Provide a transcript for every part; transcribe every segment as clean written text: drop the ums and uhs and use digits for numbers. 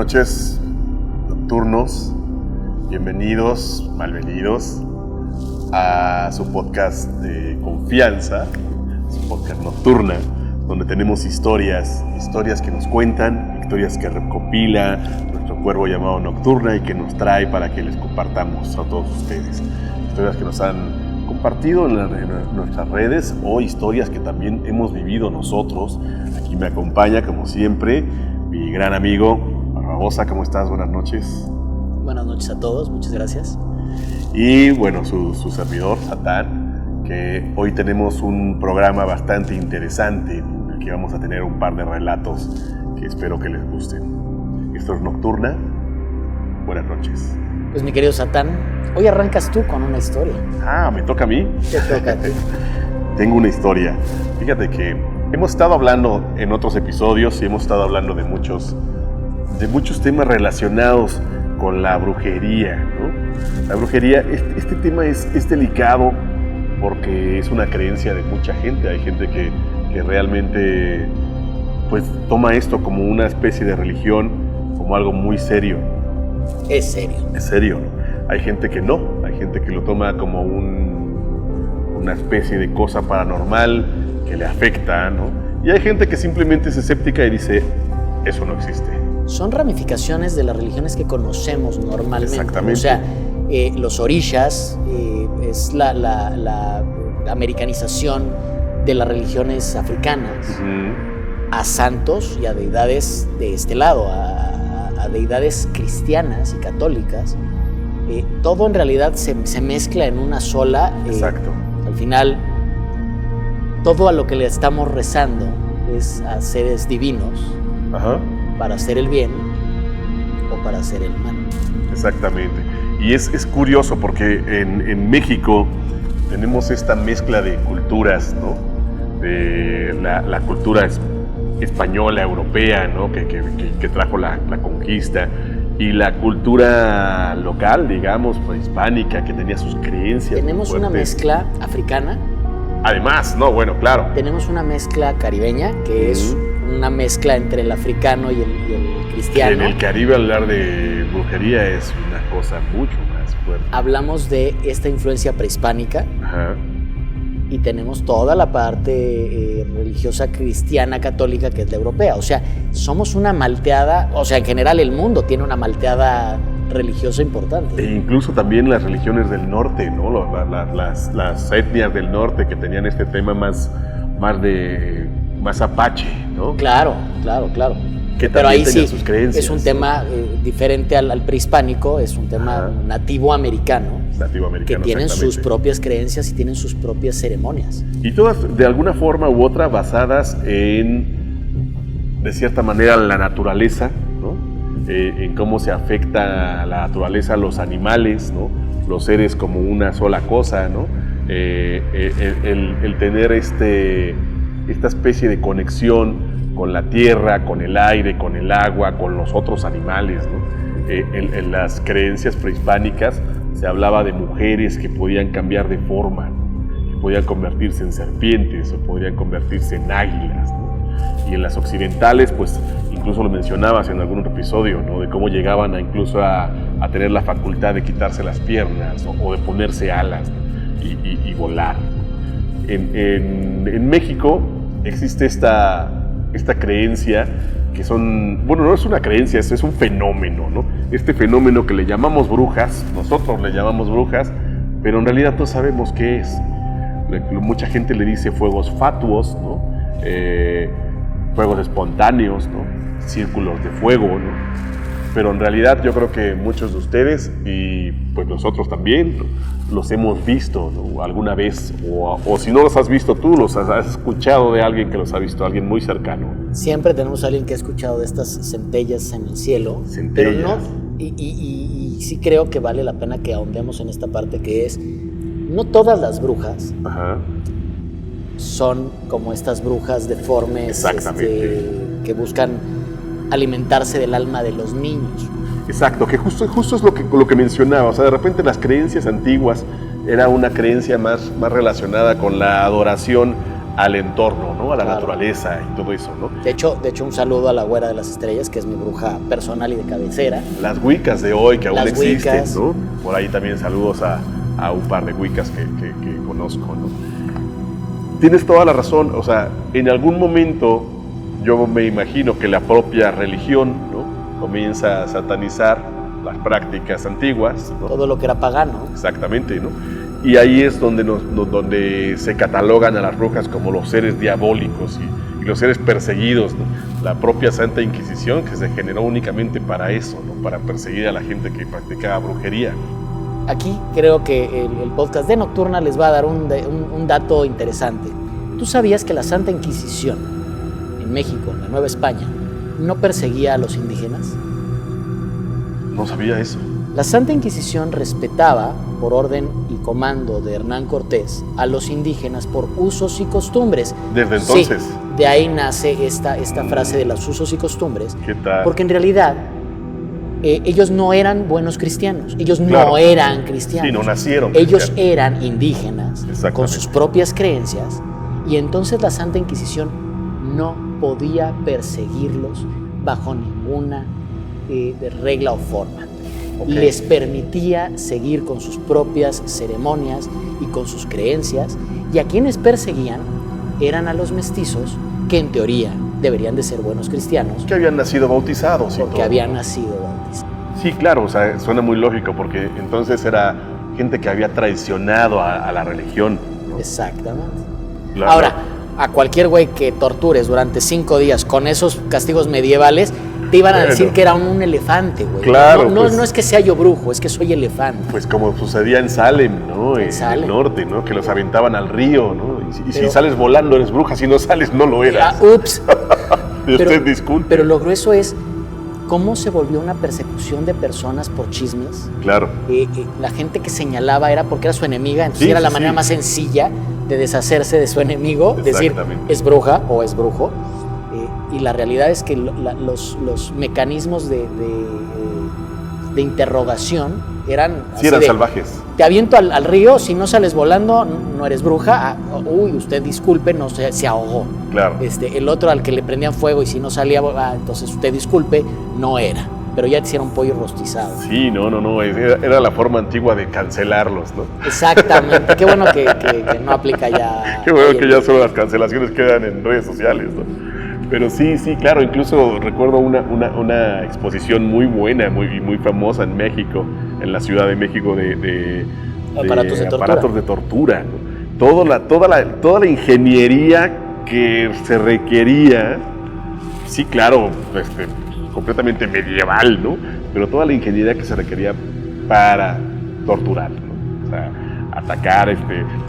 noches, nocturnos, bienvenidos, malvenidos a su podcast de confianza, su podcast Nocturna, donde tenemos historias que nos cuentan, historias que recopila nuestro cuervo llamado Nocturna y que nos trae para que les compartamos a todos ustedes. Historias que nos han compartido en nuestras redes o historias que también hemos vivido nosotros. Aquí me acompaña, como siempre, mi gran amigo Barbosa. ¿Cómo estás? Buenas noches. Buenas noches a todos, muchas gracias. Y bueno, su servidor, Satán, que hoy tenemos un programa bastante interesante en el que vamos a tener un par de relatos que espero que les gusten. Esto es Nocturna. Buenas noches. Pues mi querido Satán, hoy arrancas tú con una historia. Ah, ¿me toca a mí? Te toca a ti. Tengo una historia. Fíjate que hemos estado hablando en otros episodios y hemos estado hablando de muchos temas relacionados con la brujería, ¿no? La brujería, este tema es delicado porque es una creencia de mucha gente. Hay gente que realmente pues toma esto como una especie de religión, como algo muy serio. Es serio. Es serio, ¿no? Hay gente que no, hay gente que lo toma como una especie de cosa paranormal que le afecta, ¿no? Y hay gente que simplemente es escéptica y dice, eso no existe. Son ramificaciones de las religiones que conocemos normalmente. Exactamente. O sea, los orishas es la americanización de las religiones africanas. Uh-huh. A santos y a deidades de este lado, a deidades cristianas y católicas. Todo en realidad se mezcla en una sola. Exacto. Al final, todo a lo que le estamos rezando es a seres divinos. Ajá. Para hacer el bien o para hacer el mal. Exactamente. Y es curioso porque en México tenemos esta mezcla de culturas, ¿no? De la cultura española, europea, ¿no? Que trajo la conquista, y la cultura local, digamos, prehispánica, que tenía sus creencias. Tenemos una mezcla africana. Además, no, bueno, claro. Tenemos una mezcla caribeña, que es una mezcla entre el africano y el cristiano. En el Caribe hablar de brujería es una cosa mucho más fuerte. Hablamos de esta influencia prehispánica. Ajá. Y tenemos toda la parte religiosa cristiana católica, que es la europea. O sea, somos una malteada, o sea, en general el mundo tiene una malteada religiosa importante. E incluso también las religiones del norte, ¿no? Las etnias del norte que tenían este tema más apache, ¿no? Claro. Que pero ahí sí sus creencias, es un tema diferente al prehispánico, es un tema nativo americano, que tienen sus propias creencias y tienen sus propias ceremonias. Y todas de alguna forma u otra basadas en, de cierta manera, la naturaleza, ¿no? En cómo se afecta la naturaleza a los animales, ¿no? Los seres como una sola cosa, ¿no? El tener esta especie de conexión con la tierra, con el aire, con el agua, con los otros animales, ¿no? En las creencias prehispánicas se hablaba de mujeres que podían cambiar de forma, ¿no? Que podían convertirse en serpientes o podrían convertirse en águilas, ¿no? Y en las occidentales, pues incluso lo mencionabas en algún otro episodio, ¿no? De cómo llegaban incluso a tener la facultad de quitarse las piernas o de ponerse alas, ¿no? y volar. En México existe esta creencia que no es una creencia, es un fenómeno, ¿no? Este fenómeno que le llamamos brujas, nosotros le llamamos brujas, pero en realidad no sabemos qué es. Mucha gente le dice fuegos fatuos, ¿no? Fuegos espontáneos, ¿no? Círculos de fuego, ¿no? Pero en realidad yo creo que muchos de ustedes, y pues nosotros también, los hemos visto, ¿no? Alguna vez, o si no los has visto tú, los has escuchado de alguien que los ha visto, alguien muy cercano. Siempre tenemos a alguien que ha escuchado de estas centellas en el cielo. Centellas. Pero no, y sí creo que vale la pena que ahondemos en esta parte, que es, no todas las brujas son como estas brujas deformes que buscan alimentarse del alma de los niños. Exacto, que justo es lo que mencionaba. O sea, de repente las creencias antiguas era una creencia más relacionada con la adoración al entorno, ¿no? A la Claro. naturaleza y todo eso, ¿no? De hecho, un saludo a la Güera de las Estrellas, que es mi bruja personal y de cabecera. Las Wiccas de hoy que aún Las existen, Wiccas. ¿no? Por ahí también saludos a un par de Wiccas que conozco, ¿no? Tienes toda la razón, o sea, en algún momento yo me imagino que la propia religión, ¿no? Comienza a satanizar las prácticas antiguas, ¿no? Todo lo que era pagano. Exactamente, ¿no? Y ahí es donde, donde se catalogan a las brujas como los seres diabólicos y los seres perseguidos, ¿no? La propia Santa Inquisición, que se generó únicamente para eso, ¿no? Para perseguir a la gente que practicaba brujería. Aquí creo que el podcast de Nocturna les va a dar un dato interesante. ¿Tú sabías que la Santa Inquisición en México, en la Nueva España, no perseguía a los indígenas? No sabía eso. La Santa Inquisición respetaba, por orden y comando de Hernán Cortés, a los indígenas por usos y costumbres. Desde entonces. Sí, de ahí nace esta frase de los usos y costumbres. ¿Qué tal? Porque en realidad ellos no eran buenos cristianos, ellos Claro. no eran cristianos. Sí, no nacieron Ellos cristianos. eran indígenas Exactamente. con sus propias creencias y entonces la Santa Inquisición no podía perseguirlos bajo ninguna regla o forma. Ok. Les permitía seguir con sus propias ceremonias y con sus creencias, y a quienes perseguían eran a los mestizos, que en teoría deberían de ser buenos cristianos, Que habían nacido bautizados y porque todo. habían nacido bautizados. Sí, claro, o sea, suena muy lógico porque entonces era gente que había traicionado a la religión, ¿no? Exactamente. La- Ahora, a cualquier güey que tortures durante 5 días con esos castigos medievales, te iban a Bueno. decir que era un elefante, güey. Claro, no, pues. no es que sea yo brujo, es que soy elefante. Pues como sucedía en Salem, ¿no? En Salem. el norte, ¿no? Que los aventaban al río, ¿no? Y si Pero- sales volando eres bruja, si no sales no lo Ah, eras. ups. Y usted disculpe. Pero lo grueso es cómo se volvió una persecución de personas por chismes. Claro, La gente que señalaba era porque era su enemiga, entonces Sí, era la sí, manera sí. más sencilla de deshacerse de su enemigo, decir Exactamente. es bruja o es brujo. Y la realidad es que los mecanismos de interrogación eran sí así eran de, salvajes. te aviento al río, si no sales volando no eres bruja. Uy, usted disculpe, no se ahogó. Claro. El otro al que le prendían fuego y si no salía, entonces usted disculpe, no era. Pero ya te hicieron pollo rostizado. Sí, no, era la forma antigua de cancelarlos, ¿no? Exactamente. Qué bueno que no aplica ya. Qué bueno hoy que en ya día. solo las cancelaciones quedan en redes sociales, ¿no? Pero sí, claro, incluso recuerdo una exposición muy buena, muy famosa en México, en la Ciudad de México, de Aparatos de tortura. aparatos de tortura, ¿no? Toda la ingeniería que se requería, sí, claro, completamente medieval, ¿no? Pero toda la ingeniería que se requería para torturar, ¿no? O sea, atacar,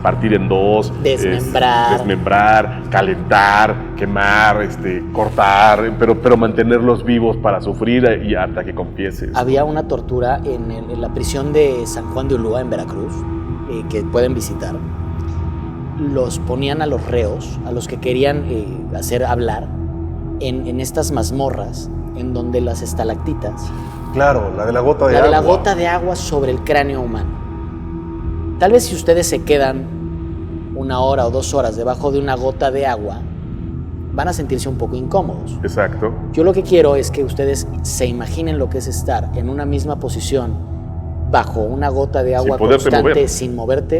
partir en dos, desmembrar, calentar, quemar, cortar, pero mantenerlos vivos para sufrir y hasta que confieses. Había una tortura en la prisión de San Juan de Ulúa, en Veracruz, que pueden visitar. Los ponían a los reos, a los que querían hacer hablar, en estas mazmorras, en donde las estalactitas, Claro, la de la gota de la agua. de la gota de agua sobre el cráneo humano. Tal vez si ustedes se quedan 1 hora o 2 horas debajo de una gota de agua, van a sentirse un poco incómodos. Exacto. Yo lo que quiero es que ustedes se imaginen lo que es estar en una misma posición bajo una gota de agua poderte constante, mover.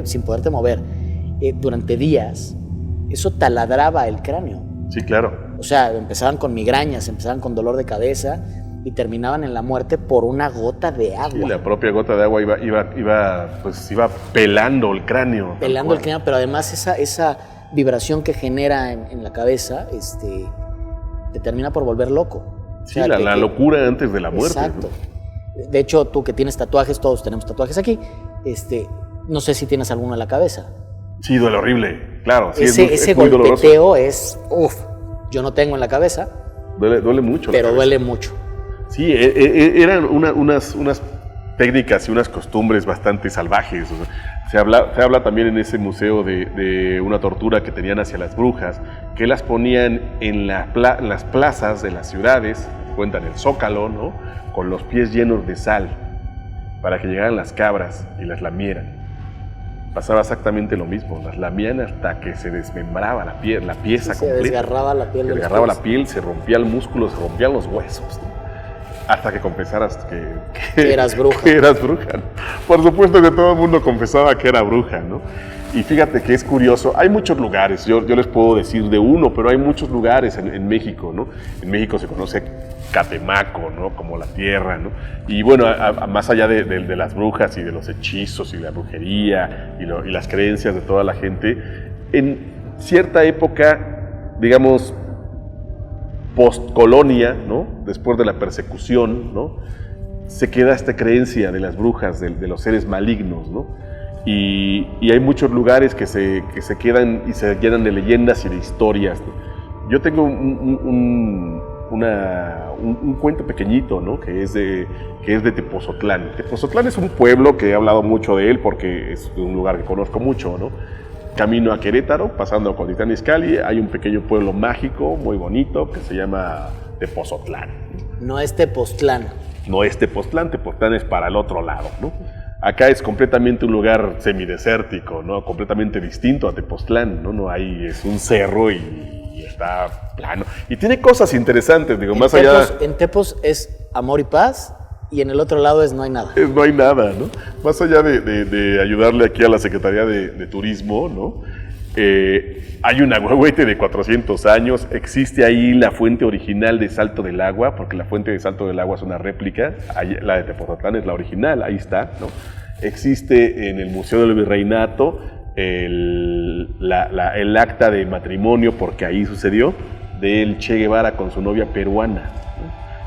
sin poderte mover, durante días. Eso taladraba el cráneo. Sí, claro. O sea, empezaban con migrañas, empezaban con dolor de cabeza y terminaban en la muerte por una gota de agua. Y la propia gota de agua iba pelando el cráneo. tal Pelando cual. el cráneo, pero además esa vibración que genera en la cabeza te termina por volver loco. O Sí, sea, la locura antes de la muerte. Exacto. De hecho, tú que tienes tatuajes, todos tenemos tatuajes aquí, no sé si tienes alguno en la cabeza. Sí, duele horrible, claro. Sí, Ese es muy doloroso. golpeteo es, yo no tengo en la cabeza, Duele mucho. la pero cabeza. duele mucho. Sí, eran unas técnicas y unas costumbres bastante salvajes. O sea, se habla también en ese museo de una tortura que tenían hacia las brujas, que las ponían en las plazas de las ciudades, cuentan el Zócalo, ¿no? Con los pies llenos de sal, para que llegaran las cabras y las lamieran. pasaba exactamente lo mismo. Las lamían hasta que se desmembraba la pieza Se completa. desgarraba la piel. Se desgarraba la piel, se rompía el músculo, se rompían los huesos, ¿no? Hasta que confesaras que eras bruja. Que eras bruja, ¿no? Por supuesto que todo el mundo confesaba que era bruja, ¿no? Y fíjate que es curioso, hay muchos lugares, yo les puedo decir de uno, pero hay muchos lugares en México, ¿no? En México se conoce Catemaco, ¿no? Como la tierra, ¿no? Y bueno, más allá de las brujas y de los hechizos y la brujería y las creencias de toda la gente, en cierta época, digamos, postcolonia, ¿no? Después de la persecución, ¿no? Se queda esta creencia de las brujas, de los seres malignos, ¿no? Y hay muchos lugares que se quedan y se llenan de leyendas y de historias, ¿no? Yo tengo un cuento pequeñito, ¿no? que es de Tepozotlán. Tepozotlán es un pueblo que he hablado mucho de él porque es un lugar que conozco mucho, ¿no? Camino a Querétaro, pasando a Cuautitlán Izcalli, hay un pequeño pueblo mágico, muy bonito, que se llama Tepozotlán. No es Tepoztlán. No es Tepoztlán, Tepoztlán es para el otro lado, ¿no? Acá es completamente un lugar semidesértico, ¿no? Completamente distinto a Tepoztlán, ¿no? No hay, es un cerro y está plano. Y tiene cosas interesantes, digo, más allá... En Tepos es amor y paz, y en el otro lado es no hay nada. No hay nada, ¿no? Más allá de ayudarle aquí a la Secretaría de Turismo, ¿no? Hay un agüehuete de 400 años, existe ahí la fuente original de Salto del Agua, porque la fuente de Salto del Agua es una réplica, la de Tepozotlán es la original, ahí está, ¿no? Existe en el Museo del Virreinato el acta de matrimonio, porque ahí sucedió, del Che Guevara con su novia peruana.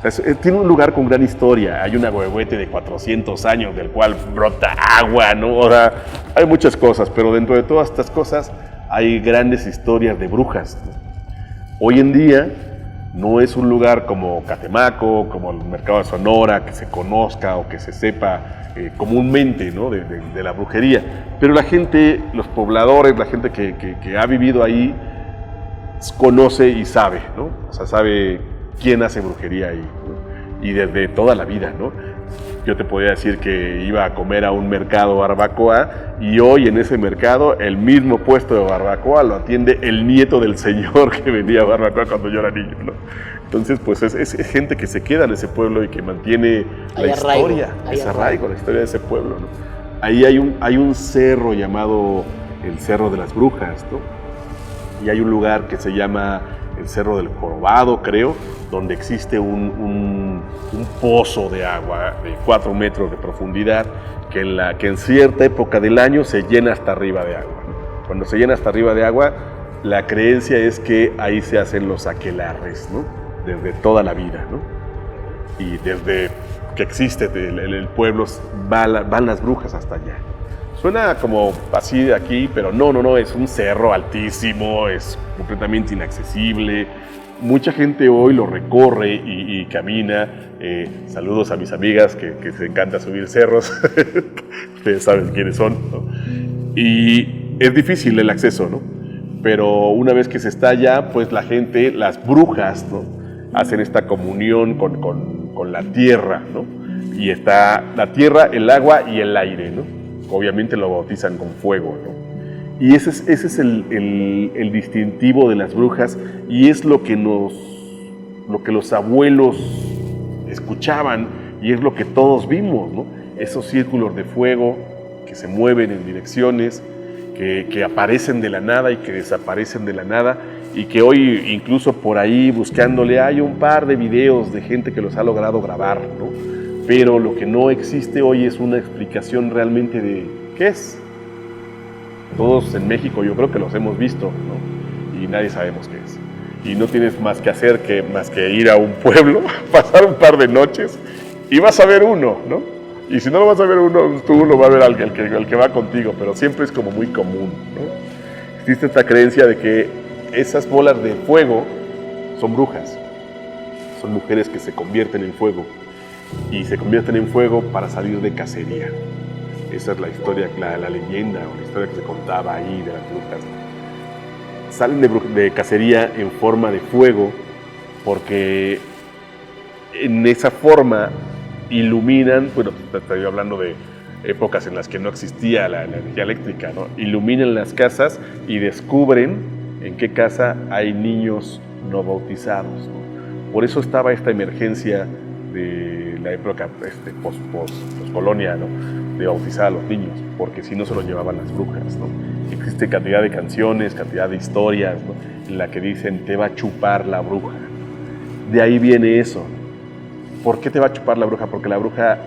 O sea, tiene un lugar con gran historia, hay un agüehuete de 400 años del cual brota agua, ¿no? O sea, hay muchas cosas, pero dentro de todas estas cosas hay grandes historias de brujas, ¿no? Hoy en día no es un lugar como Catemaco, como el Mercado de Sonora, que se conozca o que se sepa comúnmente, ¿no? de la brujería, pero la gente, los pobladores, la gente que ha vivido ahí, conoce y sabe, ¿no? O sea, sabe quién hace brujería ahí, ¿no? Y desde toda la vida, ¿no? Yo te podía decir que iba a comer a un mercado barbacoa y hoy en ese mercado el mismo puesto de barbacoa lo atiende el nieto del señor que vendía barbacoa cuando yo era niño, ¿no? Entonces, pues es gente que se queda en ese pueblo y que mantiene la historia, ese arraigo, la historia de ese pueblo, ¿no? Ahí hay un cerro llamado el Cerro de las Brujas, ¿no? Y hay un lugar que se llama el Cerro del Jorobado, creo, donde existe un pozo de agua de 4 metros de profundidad que en cierta época del año se llena hasta arriba de agua, ¿no? Cuando se llena hasta arriba de agua, la creencia es que ahí se hacen los aquelarres, ¿no? Desde toda la vida, ¿no? Y desde que existe el pueblo van las brujas hasta allá. Suena como así de aquí, pero no, es un cerro altísimo, es completamente inaccesible. Mucha gente hoy lo recorre y camina. Saludos a mis amigas que se encanta subir cerros. Ustedes saben quiénes son, ¿no? Y es difícil el acceso, ¿no? Pero una vez que se está allá, pues la gente, las brujas, ¿no? Hacen esta comunión con la tierra, ¿no? Y está la tierra, el agua y el aire, ¿no? Obviamente lo bautizan con fuego, ¿no? Y ese es el distintivo de las brujas y es lo que los abuelos escuchaban y es lo que todos vimos, ¿no? Esos círculos de fuego que se mueven en direcciones, que aparecen de la nada y que desaparecen de la nada y que hoy incluso por ahí buscándole hay un par de videos de gente que los ha logrado grabar, ¿no? Pero lo que no existe hoy es una explicación realmente de qué es. Todos en México yo creo que los hemos visto, ¿no? Y nadie sabemos qué es. Y no tienes más que hacer más que ir a un pueblo, pasar un par de noches y vas a ver uno, ¿no? Y si no lo vas a ver uno, tú lo va a ver alguien, el que va contigo, pero siempre es como muy común, ¿no? Existe esta creencia de que esas bolas de fuego son brujas, son mujeres que se convierten en fuego y se convierten en fuego para salir de cacería. Esa es la historia, la leyenda o la historia que se contaba ahí de las brujas. Salen de cacería en forma de fuego porque en esa forma iluminan, bueno, estoy hablando de épocas en las que no existía la energía eléctrica, ¿no? Iluminan las casas y descubren en qué casa hay niños no bautizados, ¿no? Por eso estaba esta emergencia de la época post-colonia, ¿no? De bautizar a los niños, porque si no se los llevaban las brujas, ¿no? Existe cantidad de canciones, cantidad de historias, ¿no? En la que dicen, te va a chupar la bruja. De ahí viene eso. ¿Por qué te va a chupar la bruja? Porque la bruja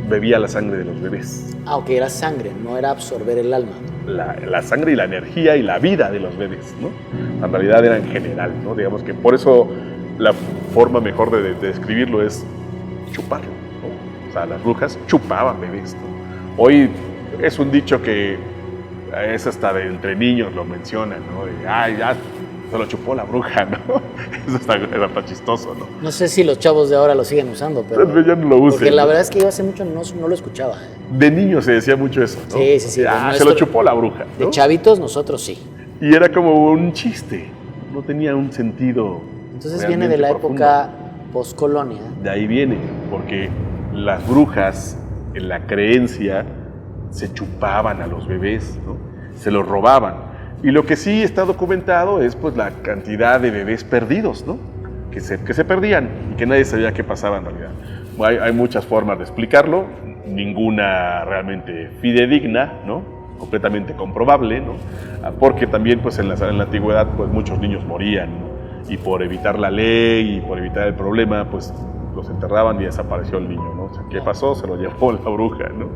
bebía la sangre de los bebés. Ah, ok, era sangre, no era absorber el alma. La sangre y la energía y la vida de los bebés, ¿no? En realidad era en general, ¿no? Digamos que por eso la forma mejor de describirlo es chuparlo, ¿no? O sea, las brujas chupaban bebés, ¿no? Hoy es un dicho que es hasta de entre niños lo mencionan, ¿no? De, ay, ya se lo chupó la bruja, ¿no? Eso está chistoso, ¿no? No sé si los chavos de ahora lo siguen usando, pero ya no lo usan. Porque la verdad es que yo hace mucho no lo escuchaba. De niño se decía mucho eso, ¿no? Sí. Ah, se lo chupó la bruja, ¿no? De chavitos nosotros sí. Y era como un chiste, no tenía un sentido. Entonces viene de la época postcolonia. De ahí viene, porque las brujas, en la creencia, se chupaban a los bebés, ¿no? Se los robaban. Y lo que sí está documentado es pues la cantidad de bebés perdidos, ¿no? Que se perdían y que nadie sabía qué pasaba en realidad. Hay muchas formas de explicarlo, ninguna realmente fidedigna, ¿no? Completamente comprobable, ¿no? Porque también pues en la antigüedad pues muchos niños morían, ¿no? Y por evitar la ley y por evitar el problema pues los enterraban y desapareció el niño, ¿no? O sea, ¿qué pasó? Se lo llevó la bruja, ¿no?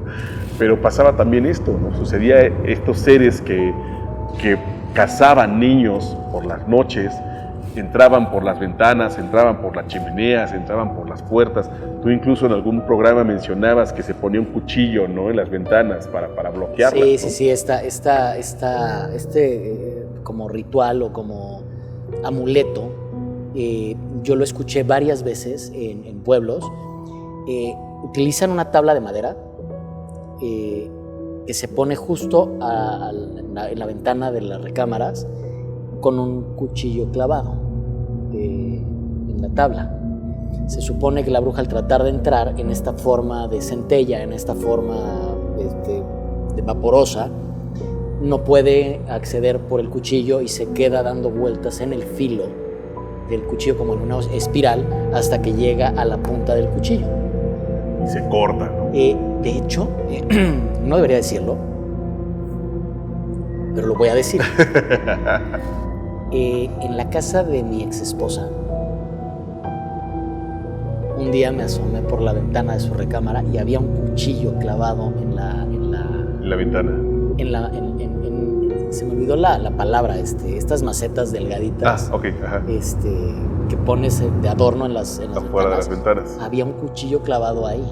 Pero pasaba también esto, ¿no? Sucedía estos seres que cazaban niños por las noches, entraban por las ventanas, entraban por las chimeneas, entraban por las puertas. Tú incluso en algún programa mencionabas que se ponía un cuchillo, ¿no? En las ventanas para bloquearlas. Sí, este como ritual o como amuleto, yo lo escuché varias veces en pueblos. Utilizan una tabla de madera que se pone justo en la ventana de las recámaras con un cuchillo clavado en la tabla. Se supone que la bruja, al tratar de entrar en esta forma de centella, en esta forma de vaporosa, no puede acceder por el cuchillo y se queda dando vueltas en el filo del cuchillo como en una espiral hasta que llega a la punta del cuchillo. Y se corta, ¿no? De hecho, no debería decirlo, pero lo voy a decir. En la casa de mi ex esposa, un día me asomé por la ventana de su recámara y había un cuchillo clavado en la ventana. Se me olvidó la palabra, estas macetas delgaditas. Ah, ok, ajá. Que pones de adorno en las afuera ventanas. de las ventanas. Había un cuchillo clavado ahí.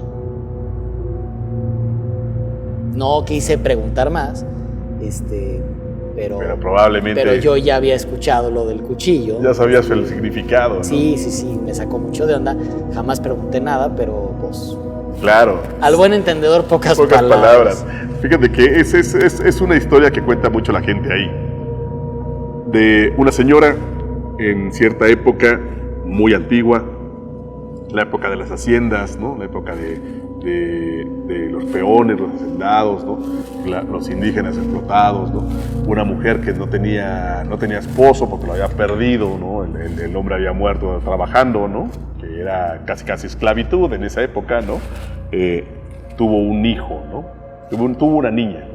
No quise preguntar más, pero probablemente. Pero yo ya había escuchado lo del cuchillo. Ya sabías el significado, ¿no? Sí, me sacó mucho de onda. Jamás pregunté nada, pero pues. Claro. Al buen entendedor, pocas palabras. Fíjate que es una historia que cuenta mucho la gente ahí. De una señora en cierta época muy antigua, la época de las haciendas, ¿no? La época de los peones, los hacendados, ¿no? Los indígenas explotados, ¿no? Una mujer que no tenía esposo porque lo había perdido, ¿no? El hombre había muerto trabajando, ¿no? Que era casi esclavitud en esa época, ¿no? Tuvo un hijo, ¿no? Tuvo una niña.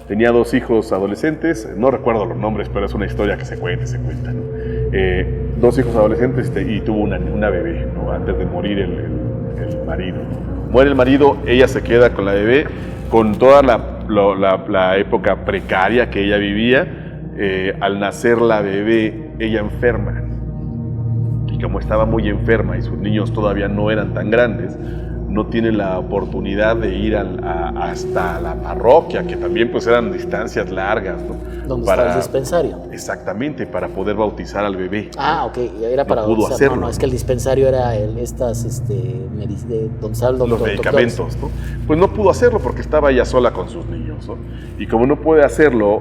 Tenía 2 hijos adolescentes, no recuerdo los nombres, pero es una historia que se cuenta, ¿no? 2 hijos adolescentes y tuvo una bebé, ¿no? Antes de morir el marido, ¿no? Muere el marido, ella se queda con la bebé, con toda la época precaria que ella vivía. Al nacer la bebé, ella enferma. Y como estaba muy enferma y sus niños todavía no eran tan grandes, no tiene la oportunidad de ir hasta la parroquia, que también pues eran distancias largas, ¿no? ¿Dónde está el dispensario? Exactamente, para poder bautizar al bebé. Ah, ok, era para no pudo bautizar. hacerlo. No, es que el dispensario era donde estaba el doctor. Los medicamentos, ¿no? Pues no pudo hacerlo porque estaba ella sola con sus niños, ¿no? Y como no puede hacerlo,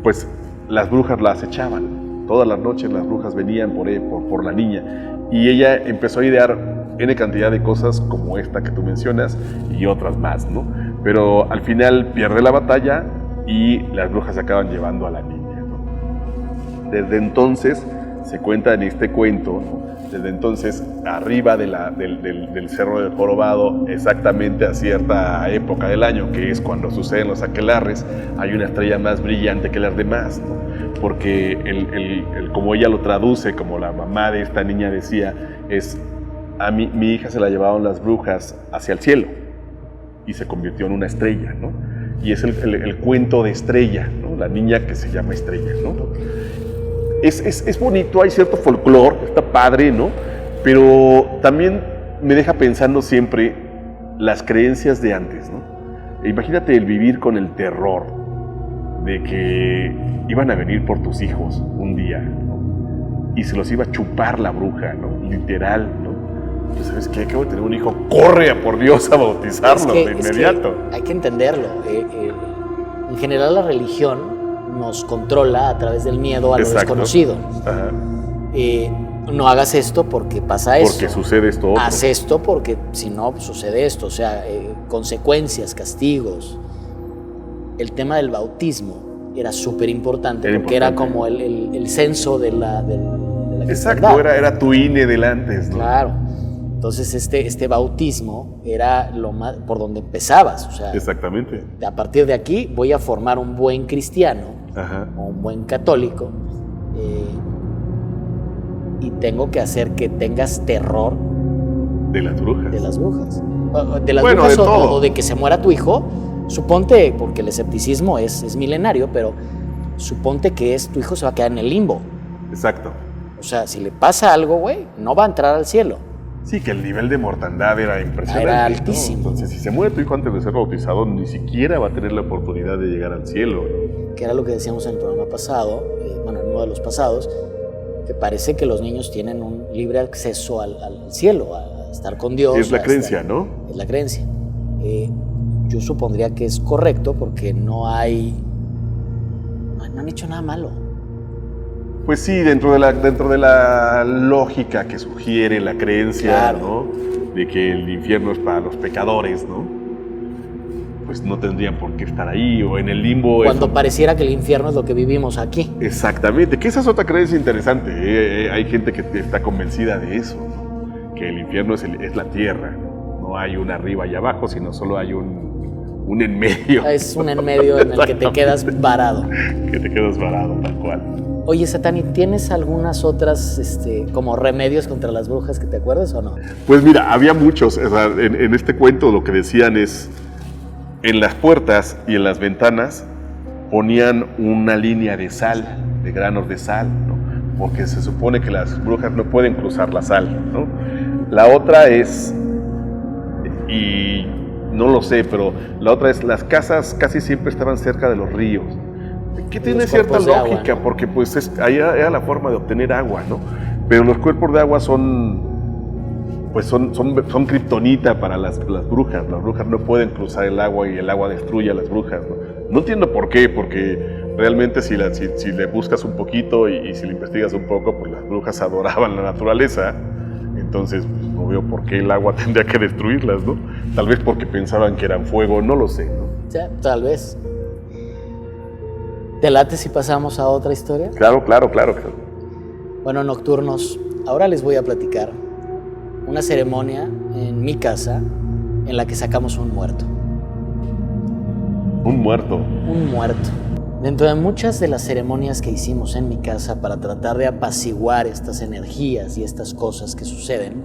pues las brujas la acechaban. Todas las noches las brujas venían por la niña y ella empezó a idear N cantidad de cosas como esta que tú mencionas y otras más, ¿no? Pero al final pierde la batalla y las brujas se acaban llevando a la niña, ¿no? Desde entonces, se cuenta en este cuento, ¿no? Desde entonces, arriba del Cerro del Jorobado, exactamente a cierta época del año, que es cuando suceden los aquelarres, hay una estrella más brillante que las demás, ¿no? Porque como ella lo traduce, como la mamá de esta niña decía, es: mi hija se la llevaron las brujas hacia el cielo y se convirtió en una estrella, ¿no? Y es el cuento de Estrella, ¿no? La niña que se llama Estrella, ¿no? Es bonito, hay cierto folclore, está padre, ¿no? Pero también me deja pensando siempre las creencias de antes, ¿no? Imagínate el vivir con el terror de que iban a venir por tus hijos un día, ¿no? Y se los iba a chupar la bruja, ¿no? Literal, ¿no? Pues, ¿sabes qué? Acabo de tener un hijo, corre a por Dios a bautizarlo de inmediato. Es que hay que entenderlo. En general la religión nos controla a través del miedo a lo desconocido. Ajá. No hagas esto porque pasa esto. Porque sucede esto otro. Haz esto porque si no sucede esto. O sea, consecuencias, castigos. El tema del bautismo era súper importante porque era como el censo de la Exacto, era tu INE del antes, ¿no? Claro. Entonces este bautismo era lo más por donde empezabas. O sea, exactamente. A partir de aquí voy a formar un buen cristiano. Ajá. O un buen católico, y tengo que hacer que tengas terror de las brujas. De las brujas. De las brujas o de que se muera tu hijo. Suponte, porque el escepticismo es milenario, pero suponte que tu hijo se va a quedar en el limbo. Exacto. O sea, si le pasa algo, güey, no va a entrar al cielo. Sí, que el nivel de mortandad era impresionante. Era altísimo. ¿No? Entonces, si se muere tu hijo antes de ser bautizado, ni siquiera va a tener la oportunidad de llegar al cielo, ¿no? Que era lo que decíamos en el programa pasado, en uno de los pasados, que parece que los niños tienen un libre acceso al cielo, a estar con Dios. Es la creencia, ¿no? Es la creencia. Yo supondría que es correcto porque no han hecho nada malo. Pues sí, dentro de la lógica que sugiere la creencia, claro, ¿no? De que el infierno es para los pecadores, ¿no? Pues no tendrían por qué estar ahí o en el limbo. Cuando pareciera que el infierno es lo que vivimos aquí. Exactamente, que esa es otra creencia interesante. Hay gente que está convencida de eso, ¿no? Que el infierno es la tierra, no hay un arriba y abajo, sino solo hay un en medio. Es un en medio en el que te quedas varado. Que te quedas varado, tal cual. Oye, Satani, ¿tienes algunas otras como remedios contra las brujas que te acuerdas o no? Pues mira, había muchos. O sea, en este cuento lo que decían es, en las puertas y en las ventanas ponían una línea de sal, de granos de sal, ¿no? Porque se supone que las brujas no pueden cruzar la sal, ¿no? La otra es, y no lo sé, pero la otra es, las casas casi siempre estaban cerca de los ríos. Que tiene cierta lógica, agua, ¿no? Porque pues ahí era la forma de obtener agua, ¿no? Pero los cuerpos de agua son kriptonita para las brujas. Las brujas no pueden cruzar el agua y el agua destruye a las brujas, ¿no? No entiendo por qué, porque realmente si le buscas un poquito y si le investigas un poco, pues las brujas adoraban la naturaleza. Entonces pues, no veo por qué el agua tendría que destruirlas, ¿no? Tal vez porque pensaban que eran fuego, no lo sé, ¿no? Ya, tal vez. ¿Te late si pasamos a otra historia? Claro. Bueno, nocturnos, ahora les voy a platicar una ceremonia en mi casa en la que sacamos un muerto. ¿Un muerto? Un muerto. Dentro de muchas de las ceremonias que hicimos en mi casa para tratar de apaciguar estas energías y estas cosas que suceden,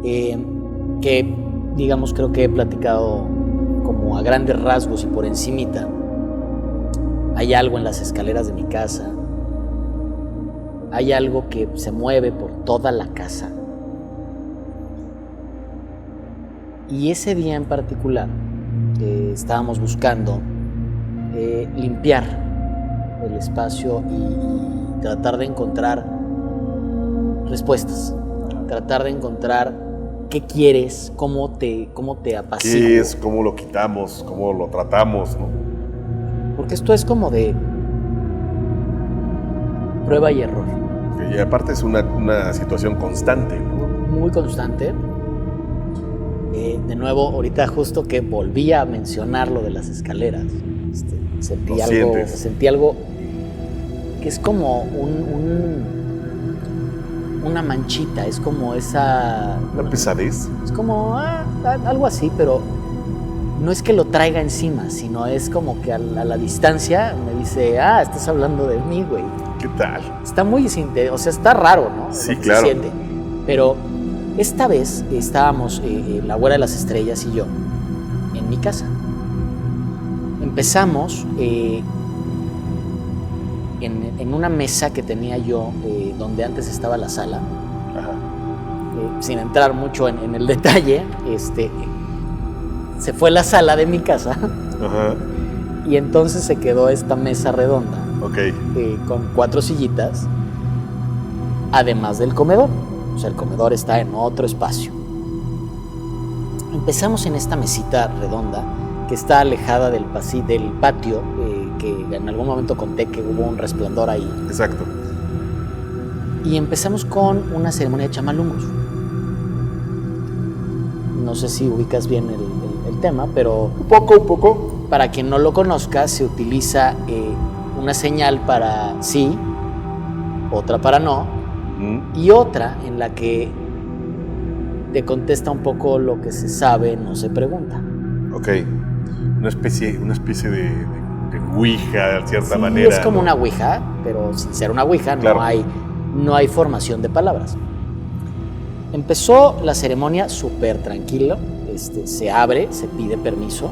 que digamos creo que he platicado como a grandes rasgos y por encimita. Hay algo en las escaleras de mi casa, hay algo que se mueve por toda la casa. Y ese día en particular estábamos buscando limpiar el espacio y tratar de encontrar respuestas, tratar de encontrar qué quieres, cómo te apaciguo. ¿Qué es? ¿Cómo lo quitamos? ¿Cómo lo tratamos? ¿No? Porque esto es como de prueba y error. Y aparte es una situación constante, ¿no? Muy constante. De nuevo, ahorita justo que volví a mencionar lo de las escaleras, sentí algo que es como una manchita, es como esa... ¿Una pesadez? Es como algo así, pero no es que lo traiga encima, sino es como que a la distancia me dice, estás hablando de mí, güey. ¿Qué tal? Está muy, o sea, está raro, ¿no? Sí, lo que claro. se siente. Pero esta vez estábamos, la Güera de las Estrellas y yo, en mi casa. Empezamos en una mesa que tenía yo, donde antes estaba la sala. Ajá. Sin entrar mucho en el detalle, se fue la sala de mi casa. Ajá. Y entonces se quedó esta mesa redonda. Ok. Con 4 sillitas, además del comedor. O sea, el comedor está en otro espacio. Empezamos en esta mesita redonda que está alejada del patio, que en algún momento conté que hubo un resplandor ahí. Exacto. Y empezamos con una ceremonia de chamalungos. No sé si ubicas bien el tema, pero... Un poco. Para quien no lo conozca, se utiliza una señal para sí, otra para no, y otra en la que te contesta un poco lo que se sabe, no se pregunta. Ok. Una especie de ouija, de cierta Sí, manera. es como ¿no? una ouija, pero sin ser una ouija, Claro. no hay formación de palabras. Empezó la ceremonia súper tranquilo, se abre, se pide permiso,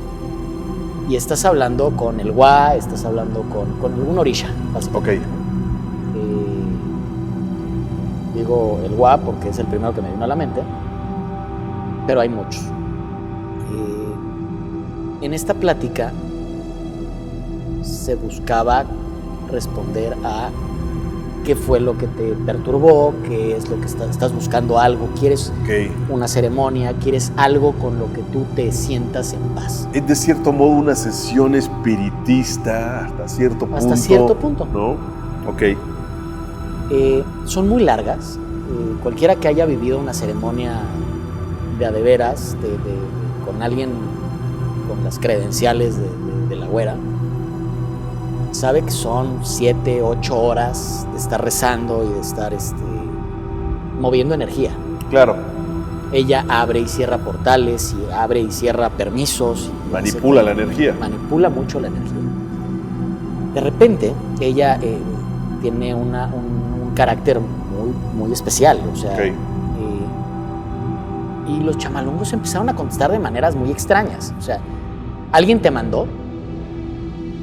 y estás hablando con el Gua, estás hablando con algún orisha, básicamente. Ok. Digo el Gua porque es el primero que me vino a la mente, pero hay muchos. En esta plática se buscaba responder a qué fue lo que te perturbó, qué es lo que estás buscando algo, quieres una ceremonia, quieres algo con lo que tú te sientas en paz. Es de cierto modo una sesión espiritista hasta cierto punto. Hasta cierto punto. ¿No? Ok. Son muy largas. Cualquiera que haya vivido una ceremonia de a de veras, con alguien con las credenciales de la Güera, sabe que son 7, 8 horas de estar rezando y de estar moviendo energía. Claro. Ella abre y cierra portales y abre y cierra permisos. Y Manipula la energía. Manipula mucho la energía. De repente, ella tiene un carácter muy, muy especial. O sea, Ok. y los chamalungos empezaron a contestar de maneras muy extrañas. O sea, ¿alguien te mandó?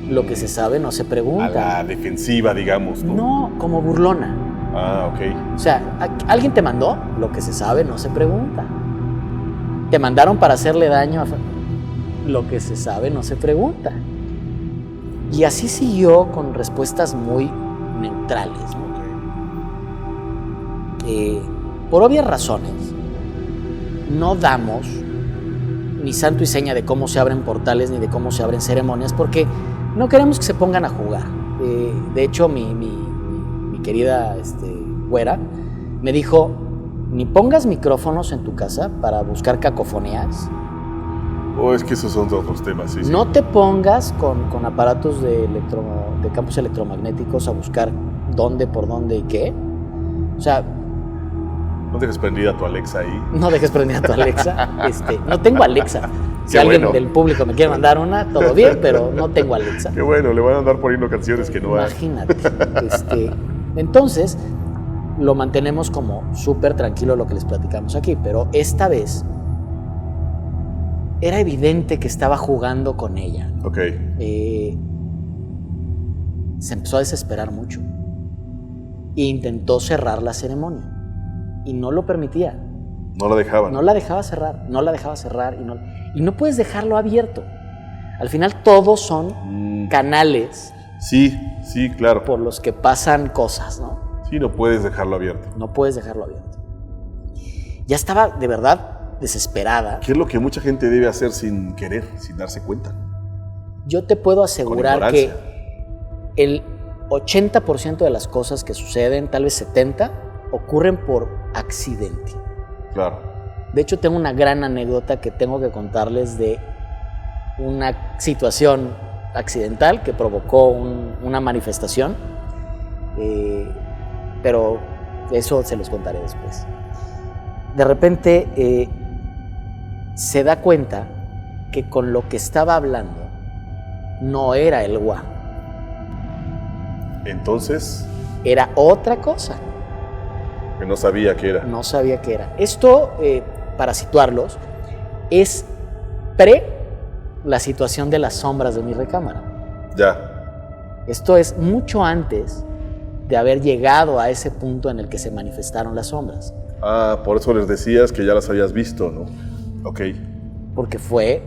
Lo que se sabe no se pregunta. A la defensiva, digamos, ¿no? No, como burlona. Ah, ok. O sea, ¿alguien te mandó? Lo que se sabe no se pregunta. ¿Te mandaron para hacerle daño a... Lo que se sabe no se pregunta. Y así siguió con respuestas muy neutrales, ¿no? Por obvias razones, no damos ni santo y seña de cómo se abren portales ni de cómo se abren ceremonias, porque no queremos que se pongan a jugar. De hecho, mi querida Güera me dijo, ni pongas micrófonos en tu casa para buscar cacofonías. Es que esos son otros temas, sí. No te pongas con aparatos de campos electromagnéticos a buscar dónde, por dónde y qué. O sea... No dejes prendida tu Alexa ahí. No dejes prendida tu Alexa. No tengo Alexa. Si Qué alguien bueno. del público me quiere mandar una, todo bien, pero no tengo Alexa. Qué bueno, le van a andar poniendo canciones que no hay. Imagínate. Entonces, lo mantenemos como súper tranquilo lo que les platicamos aquí, pero esta vez era evidente que estaba jugando con ella. Ok. Se empezó a desesperar mucho e intentó cerrar la ceremonia y no lo permitía. No la dejaban. No la dejaba cerrar y no puedes dejarlo abierto. Al final todos son canales Sí, claro. por los que pasan cosas, ¿no? Sí, no puedes dejarlo abierto. No puedes dejarlo abierto. Ya estaba de verdad desesperada. ¿Qué es lo que mucha gente debe hacer sin querer, sin darse cuenta? Yo te puedo Con asegurar ignorancia. que 80% de las cosas que suceden, tal vez 70%, ocurren por accidente. Claro. De hecho, tengo una gran anécdota que tengo que contarles de una situación accidental que provocó una manifestación, pero eso se los contaré después. De repente se da cuenta que con lo que estaba hablando no era el Wa. Entonces, Era otra cosa. que no sabía qué era. No sabía qué era. Esto, para situarlos, es pre la situación de las sombras de mi recámara. Ya. Esto es mucho antes de haber llegado a ese punto en el que se manifestaron las sombras. Ah, por eso les decías que ya las habías visto, ¿no? Ok. Porque fue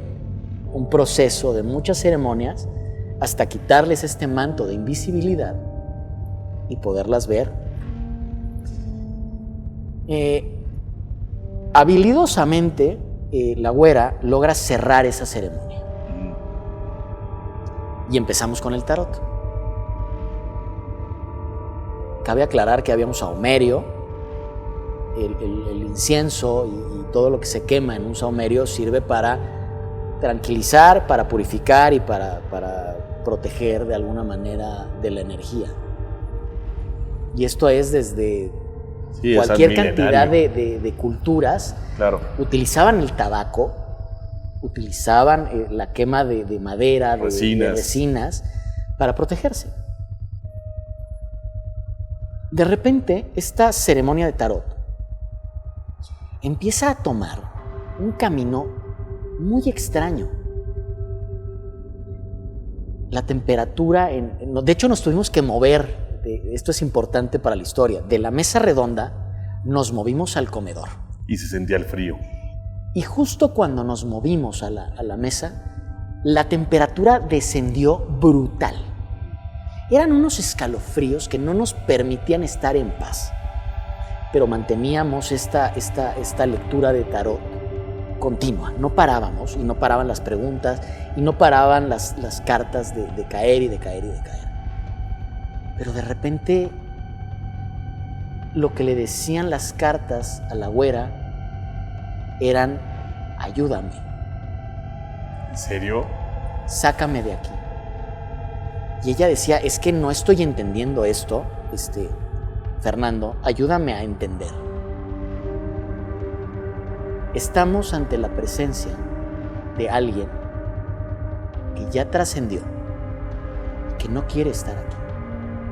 un proceso de muchas ceremonias hasta quitarles este manto de invisibilidad y poderlas ver. Habilidosamente, la güera logra cerrar esa ceremonia. Y empezamos con el tarot. Cabe aclarar que habíamos saumerio. El incienso y todo lo que se quema en un saumerio sirve para tranquilizar, para purificar y para proteger de alguna manera de la energía. Y esto es desde cualquier cantidad de culturas. Claro. Utilizaban el tabaco, utilizaban la quema de madera, de resinas, para protegerse. De repente, esta ceremonia de tarot empieza a tomar un camino muy extraño. La temperatura, de hecho nos tuvimos que mover, esto es importante para la historia, de la mesa redonda nos movimos al comedor. Y se sentía el frío. Y justo cuando nos movimos a la mesa, la temperatura descendió brutal. Eran unos escalofríos que no nos permitían estar en paz. Pero manteníamos esta lectura de tarot continua. No parábamos, y no paraban las preguntas, y no paraban las cartas de caer y de caer y de caer. Pero de repente, lo que le decían las cartas a la güera eran: ayúdame. ¿En serio? Sácame de aquí. Y ella decía: es que no estoy entendiendo esto, Fernando, ayúdame a entender. Estamos ante la presencia de alguien que ya trascendió y que no quiere estar aquí.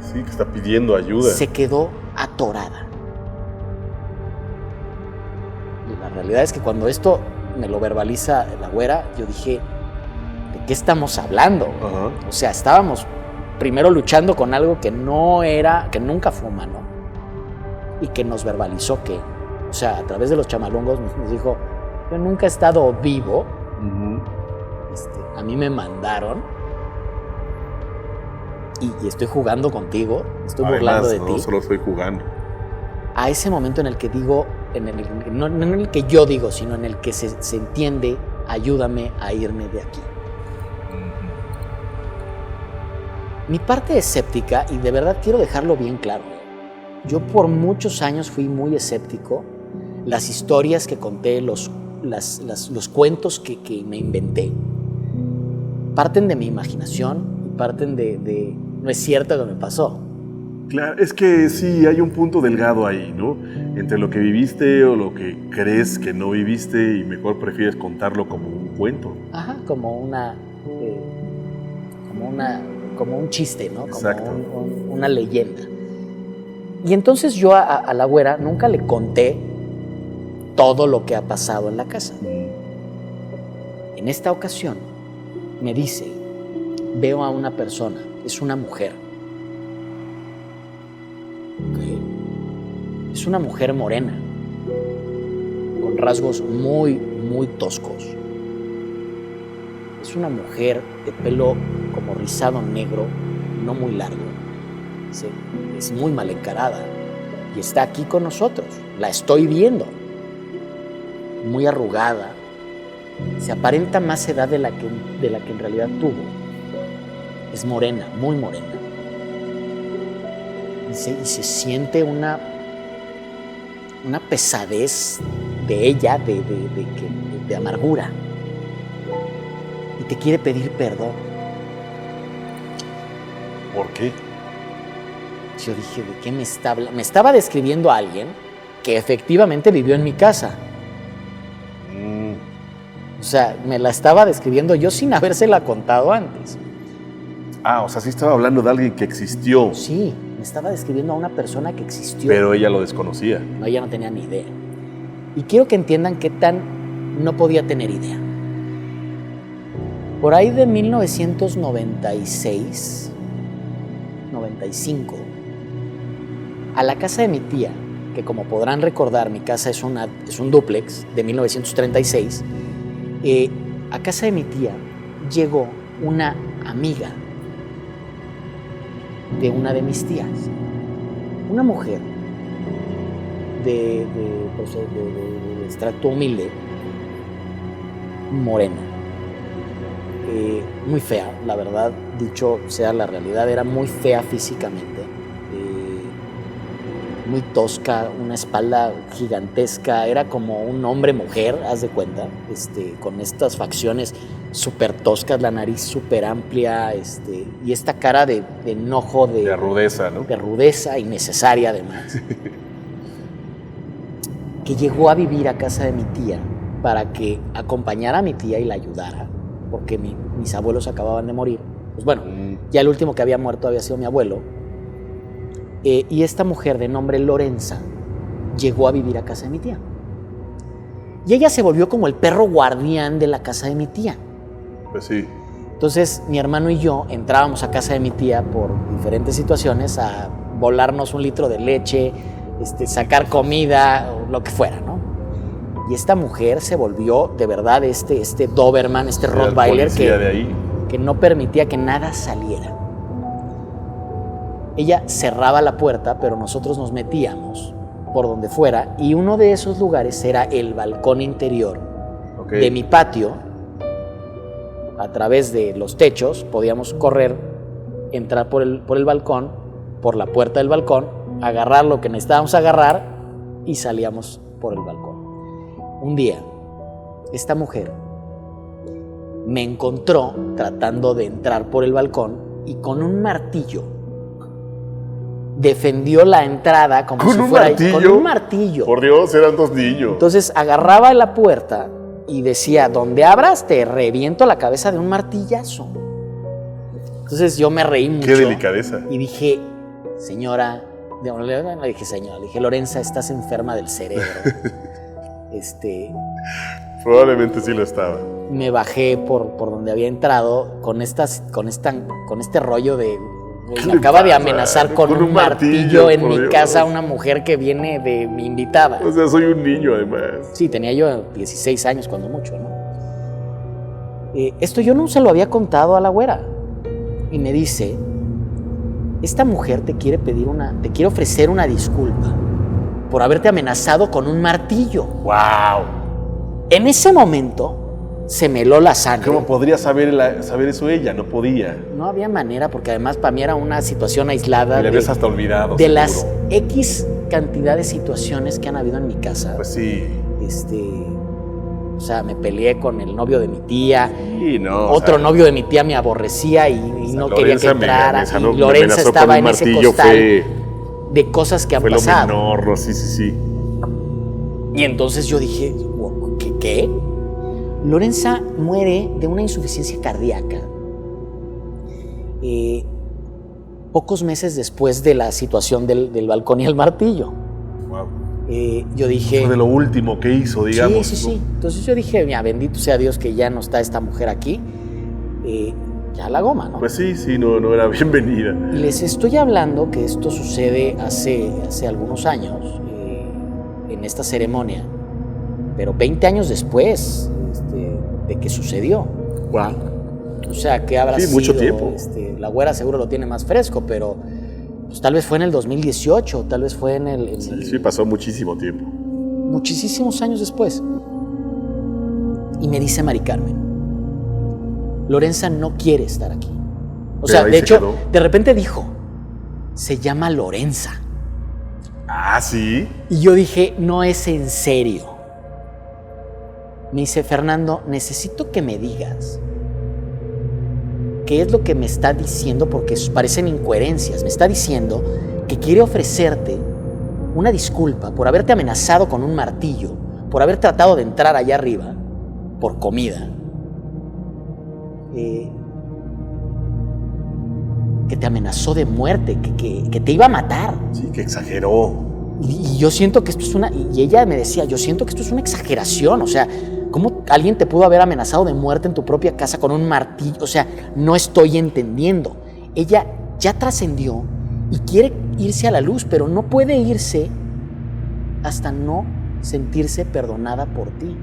Sí, que está pidiendo ayuda. Se quedó atorada. Y la realidad es que cuando esto me lo verbaliza la güera, yo dije: ¿de qué estamos hablando? Ajá. O sea, estábamos primero luchando con algo que nunca fue humano y que nos verbalizó que, o sea, a través de los chamalongos nos dijo: yo nunca he estado vivo, a mí me mandaron y estoy jugando contigo, estoy burlando de ti. No solo estoy jugando. A ese momento en el que digo, no en el que yo digo, sino en el que se entiende: ayúdame a irme de aquí. Mi parte escéptica, y de verdad quiero dejarlo bien claro, yo por muchos años fui muy escéptico. Las historias que conté, los cuentos que me inventé, parten de mi imaginación y parten de no es cierto que me pasó. Claro, es que sí, hay un punto delgado ahí, ¿no? Entre lo que viviste o lo que crees que no viviste y mejor prefieres contarlo como un cuento. Ajá, como un chiste, ¿no? Exacto. Como una leyenda. Y entonces yo a la güera nunca le conté todo lo que ha pasado en la casa. En esta ocasión me dice: veo a una persona, es una mujer. Okay. Es una mujer morena, con rasgos muy, muy toscos. Es una mujer de pelo como rizado negro, no muy largo. Es muy mal encarada y está aquí con nosotros. La estoy viendo. Muy arrugada. Se aparenta más edad de la que en realidad tuvo. Es morena, muy morena. y se siente una pesadez de ella, de amargura. Y te quiere pedir perdón. ¿Por qué? Yo dije, ¿de qué me está hablando? Me estaba describiendo a alguien que efectivamente vivió en mi casa. O sea, me la estaba describiendo yo sin habérsela contado antes. O sea, sí estaba hablando de alguien que existió. Sí, me estaba describiendo a una persona que existió. Pero ella lo desconocía. No, ella no tenía ni idea. Y quiero que entiendan qué tan no podía tener idea. Por ahí de 1996, 95, a la casa de mi tía, que como podrán recordar, mi casa es un dúplex de 1936, a casa de mi tía llegó una amiga de una de mis tías, una mujer de extracto humilde, morena, muy fea, la verdad, dicho sea la realidad, era muy fea físicamente, muy tosca, una espalda gigantesca, era como un hombre-mujer, haz de cuenta, con estas facciones súper toscas, la nariz súper amplia, y esta cara de enojo, de rudeza, ¿no? De rudeza innecesaria además. Que llegó a vivir a casa de mi tía para que acompañara a mi tía y la ayudara, porque mis abuelos acababan de morir. Pues bueno, ya el último que había muerto había sido mi abuelo. Y esta mujer de nombre Lorenza llegó a vivir a casa de mi tía. Y ella se volvió como el perro guardián de la casa de mi tía. Pues sí. Entonces mi hermano y yo entrábamos a casa de mi tía por diferentes situaciones a volarnos un litro de leche, sacar comida, o lo que fuera, ¿no? Y esta mujer se volvió de verdad este Doberman, Rottweiler que no permitía que nada saliera. Ella cerraba la puerta, pero nosotros nos metíamos por donde fuera, y uno de esos lugares era el balcón interior de mi patio. A través de los techos podíamos correr, entrar por el balcón, por la puerta del balcón, agarrar lo que necesitábamos agarrar y salíamos por el balcón. Un día, esta mujer me encontró tratando de entrar por el balcón y con un martillo defendió la entrada como si fuera con un martillo. Por Dios, eran dos niños. Entonces agarraba la puerta y decía, donde abras te reviento la cabeza de un martillazo. Entonces yo me reí mucho. Qué delicadeza. Y dije, señora, le dije, Lorenza, estás enferma del cerebro. Probablemente sí lo estaba. Me bajé por donde había entrado con este rollo de... Me acaba de amenazar con un martillo en mi casa una mujer que viene de mi invitada. O sea, soy un niño además. Sí, tenía yo 16 años cuando mucho, ¿no? Esto yo no se lo había contado a la güera. Y me dice, esta mujer te quiere ofrecer una disculpa por haberte amenazado con un martillo. ¡Wow! En ese momento se me heló la sangre. ¿Cómo podría saber eso ella? No podía. No había manera, porque además para mí era una situación aislada. Y le habías hasta olvidado. De las X cantidad de situaciones que han habido en mi casa. Pues sí. O sea, me peleé con el novio de mi tía. Sí, no. Otro novio de mi tía me aborrecía y no quería que entrara. Y Lorenza estaba en ese costal de cosas que han pasado. Fue lo menor, sí. Y entonces yo dije, ¿qué? Lorenza muere de una insuficiencia cardíaca pocos meses después de la situación del balcón y el martillo. Wow. Yo dije... Fue de lo último que hizo, digamos. Sí. Entonces yo dije, mira, bendito sea Dios que ya no está esta mujer aquí. Ya la goma, ¿no? Pues sí, no era bienvenida. Y les estoy hablando que esto sucede hace algunos años, en esta ceremonia, pero 20 años después de que sucedió. Wow. O sea, ¿qué habrá sido? Sí, mucho tiempo. La güera seguro lo tiene más fresco, pero pues, tal vez fue en el 2018, tal vez fue Sí, pasó muchísimo tiempo. Muchísimos años después. Y me dice Mari Carmen, Lorenza no quiere estar aquí. O sea, de hecho, de repente dijo, se llama Lorenza. Ah, ¿sí? Y yo dije, no es en serio. Me dice, Fernando, necesito que me digas qué es lo que me está diciendo, porque parecen incoherencias. Me está diciendo que quiere ofrecerte una disculpa por haberte amenazado con un martillo, por haber tratado de entrar allá arriba por comida. Que te amenazó de muerte, que te iba a matar. Sí, que exageró. Y yo siento que esto es y ella me decía, yo siento que esto es una exageración. O sea, ¿cómo alguien te pudo haber amenazado de muerte en tu propia casa con un martillo? O sea, no estoy entendiendo. Ella ya trascendió y quiere irse a la luz, pero no puede irse hasta no sentirse perdonada por ti.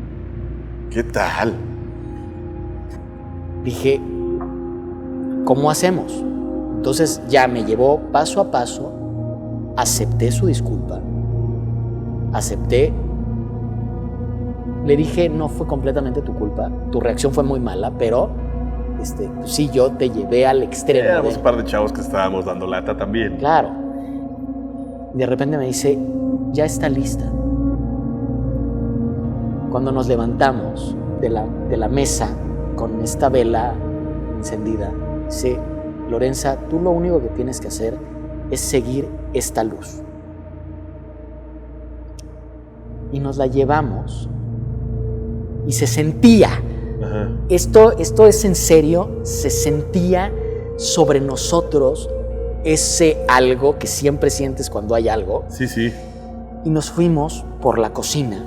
¿Qué tal? Dije, ¿cómo hacemos? Entonces ya me llevó paso a paso, acepté su disculpa, le dije, no fue completamente tu culpa, tu reacción fue muy mala, pero sí, yo te llevé al extremo. Éramos un par de chavos que estábamos dando lata también. Claro. De repente me dice, ya está lista. Cuando nos levantamos de la mesa con esta vela encendida, dice, Lorenza, tú lo único que tienes que hacer es seguir esta luz. Y nos la llevamos y se sentía, Ajá. Esto es en serio, se sentía sobre nosotros ese algo que siempre sientes cuando hay algo. Sí, sí. Y nos fuimos por la cocina.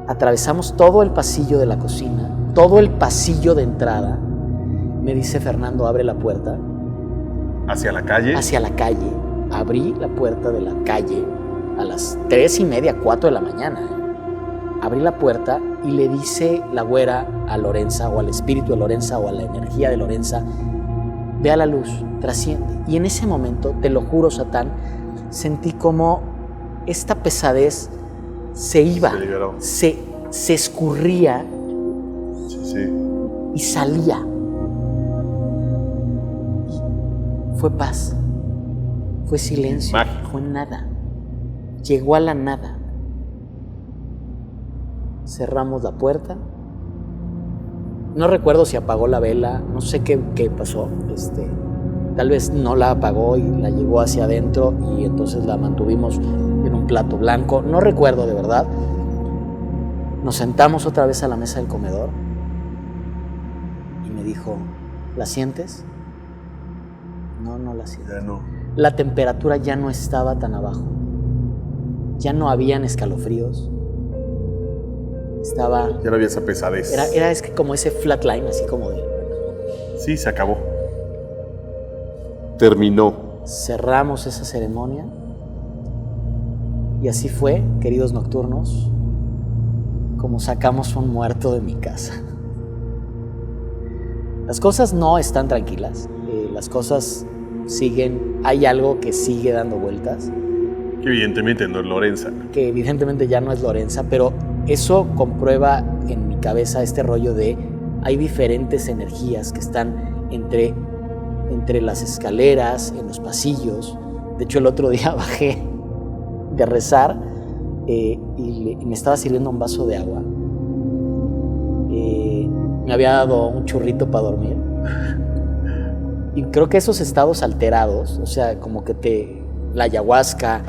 Atravesamos todo el pasillo de la cocina, todo el pasillo de entrada. Me dice, Fernando, abre la puerta. ¿Hacia la calle? Hacia la calle. Abrí la puerta de la calle a las 3:30, 4 de la mañana. Abrí la puerta y le dice la güera a Lorenza, o al espíritu de Lorenza, o a la energía de Lorenza, ve a la luz, trasciende. Y en ese momento, te lo juro, Satán, sentí como esta pesadez se iba, Se liberó. se escurría, Sí, sí. y salía. Fue paz, fue silencio, Mágico. fue nada. Llegó a la nada. Cerramos la puerta. No recuerdo si apagó la vela, no sé qué pasó. Tal vez no la apagó y la llevó hacia adentro y entonces la mantuvimos en un plato blanco. No recuerdo de verdad. Nos sentamos otra vez a la mesa del comedor y me dijo, ¿la sientes? No la siento. Ya no. La temperatura ya no estaba tan abajo. Ya no habían escalofríos. Ya no había esa pesadez. Era es que como ese flatline, así como de... Sí, se acabó. Terminó. Cerramos esa ceremonia. Y así fue, queridos nocturnos, como sacamos un muerto de mi casa. Las cosas no están tranquilas. Las cosas siguen... Hay algo que sigue dando vueltas. Que evidentemente no es Lorenza. Que evidentemente ya no es Lorenza, pero eso comprueba en mi cabeza este rollo de hay diferentes energías que están entre las escaleras, en los pasillos. De hecho, el otro día bajé de rezar y me estaba sirviendo un vaso de agua. Me había dado un churrito para dormir. Y creo que esos estados alterados, o sea, como que la ayahuasca,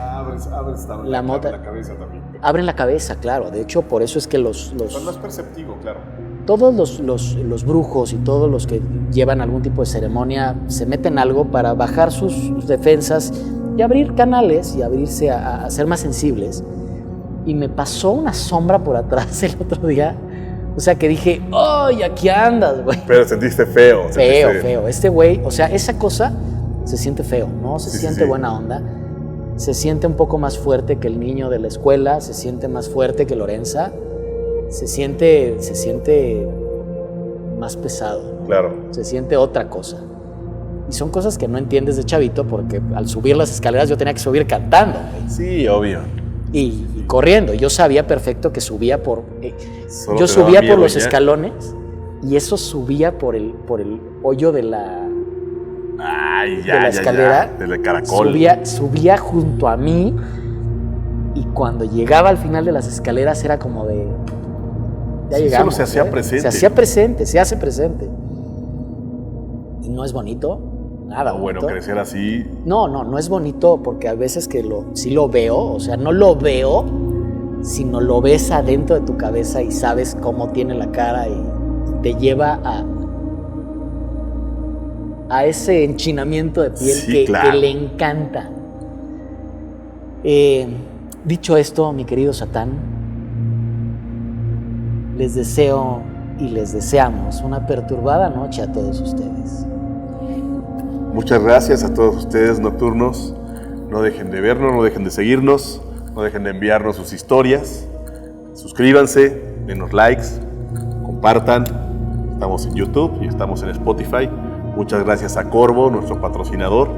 la mota, la cabeza también. abren la cabeza, claro. De hecho, por eso es que Son más perceptivo, claro. todos los brujos y todos los que llevan algún tipo de ceremonia se meten algo para bajar sus defensas y abrir canales y abrirse a ser más sensibles. Y me pasó una sombra por atrás el otro día. O sea, que dije, ¡ay, aquí andas, güey! Pero sentiste feo. Feo. Este güey, o sea, esa cosa se siente feo, ¿no? Se siente sí. buena onda. Se siente un poco más fuerte que el niño de la escuela. Se siente más fuerte que Lorenza. Se siente más pesado. Claro. Se siente otra cosa. Y son cosas que no entiendes de chavito porque al subir las escaleras yo tenía que subir cantando, güey. Sí, obvio. Y corriendo. Yo sabía perfecto que subía por... Solo yo te subía daba por miedo los ya. escalones y eso subía por el hoyo de Ay, de la escalera, del caracol. subía junto a mí, y cuando llegaba al final de las escaleras era como de... Ya llegamos. Solo se hacía presente. Se hacía presente, se hace presente. Y no es bonito, nada bonito. Bueno, crecer así... No es bonito, porque a veces que sí lo veo, o sea, no lo veo, sino lo ves adentro de tu cabeza y sabes cómo tiene la cara y te lleva a ese enchinamiento de piel que le encanta. Dicho esto, mi querido Satán, les deseo y les deseamos una perturbada noche a todos ustedes. Muchas gracias a todos ustedes nocturnos. No dejen de vernos, no dejen de seguirnos, no dejen de enviarnos sus historias. Suscríbanse, denos likes, compartan. Estamos en YouTube y estamos en Spotify. Muchas gracias a Corvo, nuestro patrocinador.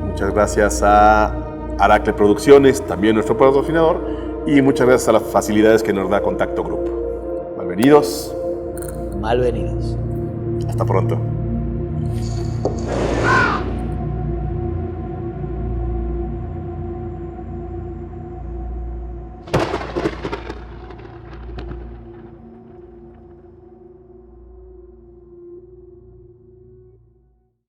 Muchas gracias a Aracle Producciones, también nuestro patrocinador. Y muchas gracias a las facilidades que nos da Contacto Group. Malvenidos. Malvenidos. Hasta pronto.